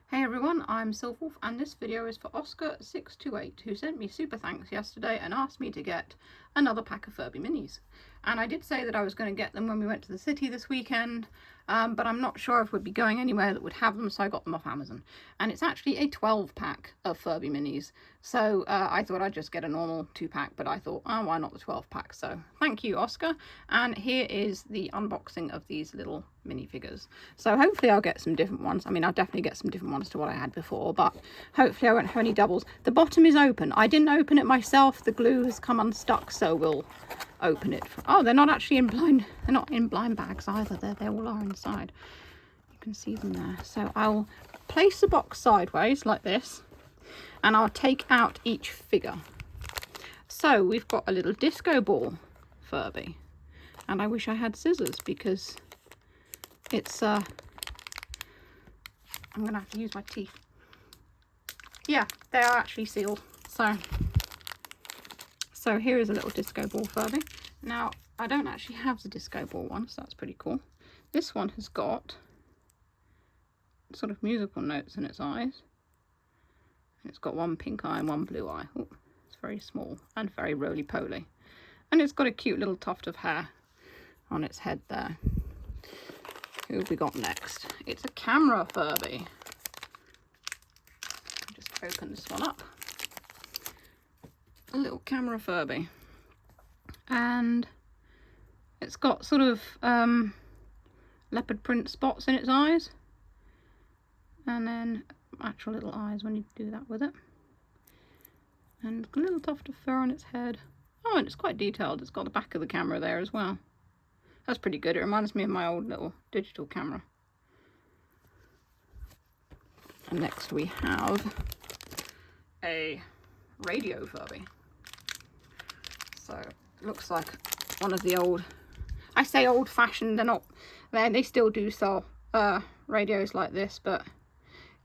Hey everyone, I'm Sylph and this video is for Oscar628 who sent me super thanks yesterday and asked me to get another pack of Furby minis. And I did say that I was going to get them when we went to the city this weekend, but I'm not sure if we'd be going anywhere that would have them, so I got them off Amazon. And it's actually a 12 pack of Furby minis, so I thought I'd just get a normal 2-pack, but I thought, oh, why not the 12 pack? So thank you, Oscar. And here is the unboxing of these little minifigures. So hopefully I'll get some different ones. I mean, I'll definitely get some different ones to what I had before, but hopefully I won't have any doubles. The bottom is open. I didn't open it myself. The glue has come unstuck, so we'll open it. Oh, they're not actually in blind. They're not in blind bags either. They all are inside. You can see them there. So I'll place the box sideways like this, and I'll take out each figure. So we've got a little disco ball Furby, and I wish I had scissors because it's I'm gonna have to use my teeth. Yeah, they are actually sealed. So here is a little disco ball Furby. Now I don't actually have the disco ball one, so that's pretty cool. This one has got sort of musical notes in its eyes. It's got one pink eye and one blue eye. Ooh, it's very small and very roly-poly. And it's got a cute little tuft of hair on its head there. Who have we got next? It's a camera Furby. I'll just open this one up. A little camera Furby. And it's got sort of leopard print spots in its eyes. And then actual little eyes when you do that with it. And a little tuft of fur on its head. Oh, and it's quite detailed. It's got the back of the camera there as well. That's pretty good. It reminds me of my old little digital camera. And next we have a radio Furby. So it looks like one of the old, I say old fashioned, they're not, they still do sell radios like this, but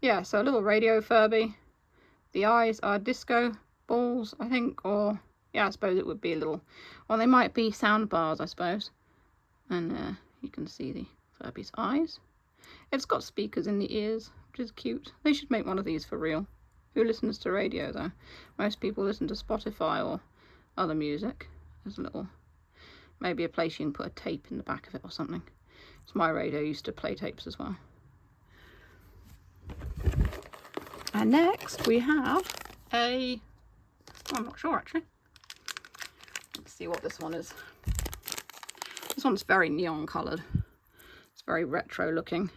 yeah, so a little radio Furby. The eyes are disco balls, I think, or yeah, I suppose it would be a little, or they might be sound bars, I suppose. And you can see the Furby's eyes. It's got speakers in the ears, which is cute. They should make one of these for real. Who listens to radio though? Most people listen to Spotify or other music. There's a little, maybe a place you can put a tape in the back of it or something. It's my radio used to play tapes as well. And next we have a, I'm not sure actually. Let's see what this one is. This one's very neon coloured. It's very retro looking.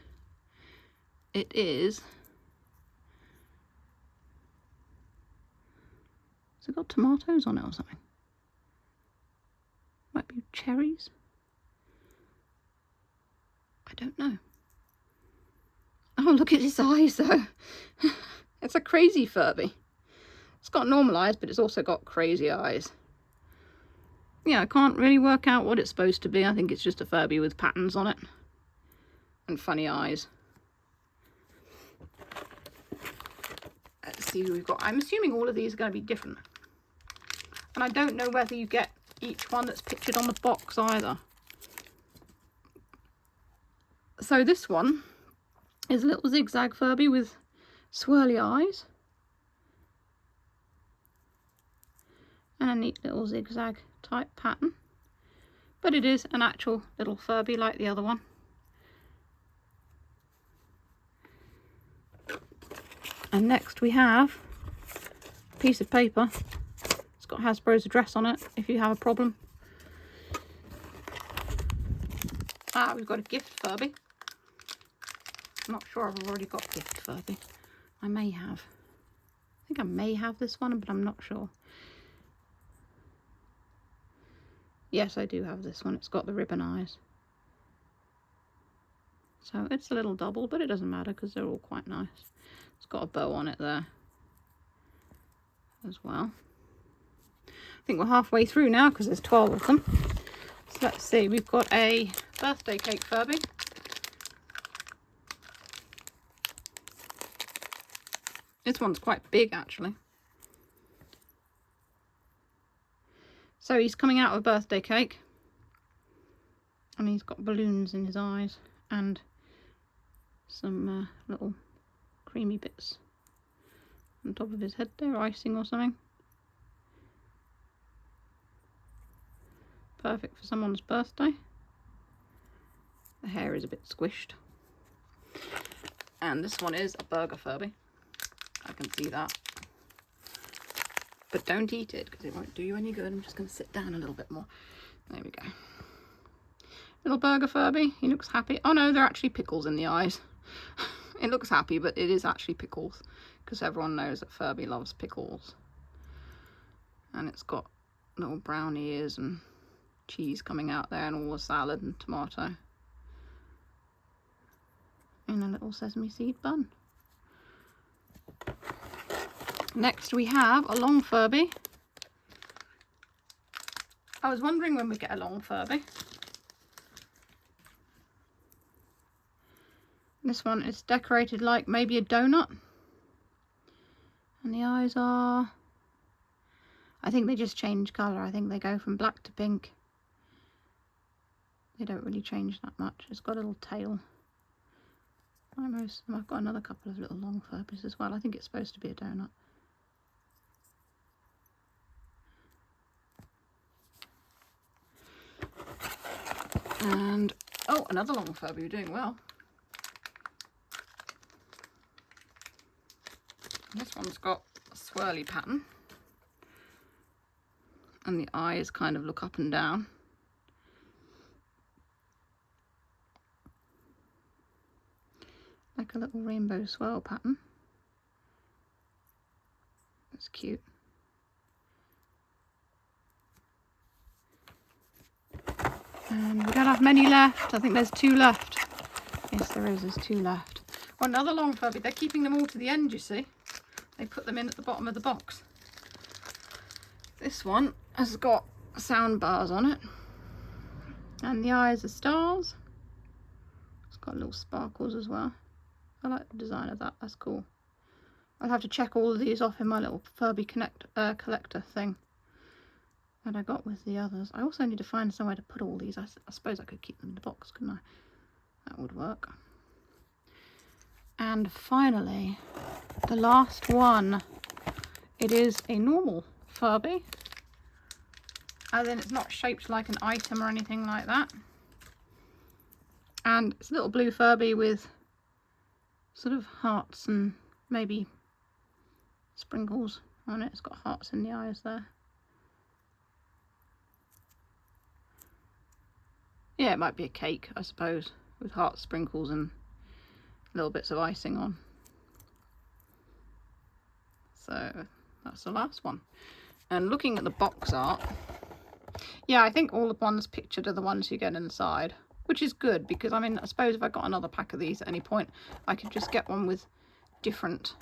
It is. Has it got tomatoes on it or something? Might be cherries. I don't know. Oh, look at its eyes though. It's a crazy Furby. It's got normal eyes, but it's also got crazy eyes. Yeah, I can't really work out what it's supposed to be. I think it's just a Furby with patterns on it. And funny eyes. Let's see who we've got. I'm assuming all of these are going to be different. And I don't know whether you get each one that's pictured on the box either. So this one is a little zigzag Furby with swirly eyes. And a neat little zigzag type pattern. But it is an actual little Furby like the other one. And next we have a piece of paper. It's got Hasbro's address on it if you have a problem. Ah, we've got a gift Furby. I'm not sure if I've already got gift Furby. I may have. I think I may have this one, but I'm not sure. Yes, I do have this one. It's got the ribbon eyes. So it's a little double, but it doesn't matter because they're all quite nice. It's got a bow on it there as well. I think we're halfway through now because there's 12 of them. So let's see, we've got a birthday cake Furby. This one's quite big actually. So he's coming out of a birthday cake. And he's got balloons in his eyes and some little creamy bits on top of his head there, icing or something. Perfect for someone's birthday. The hair is a bit squished. And this one is a burger Furby. I can see that. But don't eat it because it won't do you any good. I'm just going to sit down a little bit more. There we go. Little burger Furby. He looks happy. Oh no, they're actually pickles in the eyes. It looks happy, but it is actually pickles. Because everyone knows that Furby loves pickles. And it's got little brown ears and cheese coming out there and all the salad and tomato. And a little sesame seed bun. Next we have a long Furby. I was wondering when we get a long Furby. This one is decorated like maybe a donut. And the eyes are... I think they just change colour. I think they go from black to pink. They don't really change that much. It's got a little tail. I've got another couple of little long Furbies as well. I think it's supposed to be a donut. And, oh, another long Furby. You're doing well. This one's got a swirly pattern. And the eyes kind of look up and down. Like a little rainbow swirl pattern. That's cute. And we don't have many left. I think there's 2 left. Yes, there's 2 left. Oh, another long Furby. They're keeping them all to the end, you see. They put them in at the bottom of the box. This one has got sound bars on it. And the eyes are stars. It's got little sparkles as well. I like the design of that. That's cool. I'll have to check all of these off in my little Furby collector thing that I got with the others. I also need to find somewhere to put all these. I suppose I could keep them in the box, couldn't I? That would work. And finally, the last one. It is a normal Furby. And then it's not shaped like an item or anything like that. And it's a little blue Furby with sort of hearts and maybe sprinkles on it. It's got hearts in the eyes there. Yeah, it might be a cake, I suppose, with heart sprinkles and little bits of icing on. So that's the last one. And looking at the box art, yeah, I think all the ones pictured are the ones you get inside, which is good because, I mean, I suppose if I got another pack of these at any point, I could just get one with different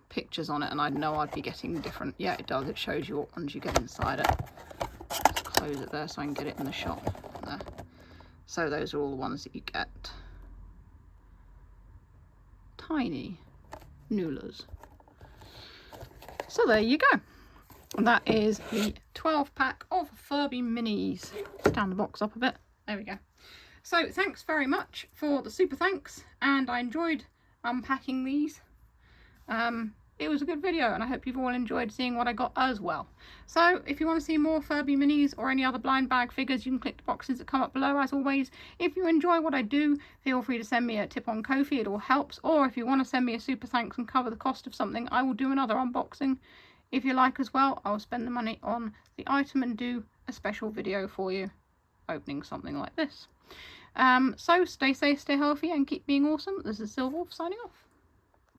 pictures on it and I'd know I'd be getting different. Yeah, it does. It shows you what ones you get inside it. Let's close it there so I can get it in the shot there. So those are all the ones that you get. Tiny Noolers. So there you go. And that is the 12 pack of Furby minis. Stand the box up a bit. There we go. So thanks very much for the super thanks, and I enjoyed unpacking these. It was a good video and I hope you've all enjoyed seeing what I got as well. So if you want to see more Furby minis or any other blind bag figures, you can click the boxes that come up below as always. If you enjoy what I do, feel free to send me a tip on Ko-fi, it all helps. Or if you want to send me a super thanks and cover the cost of something, I will do another unboxing. If you like as well, I'll spend the money on the item and do a special video for you opening something like this. So stay safe, stay healthy and keep being awesome. This is Silverwolf signing off.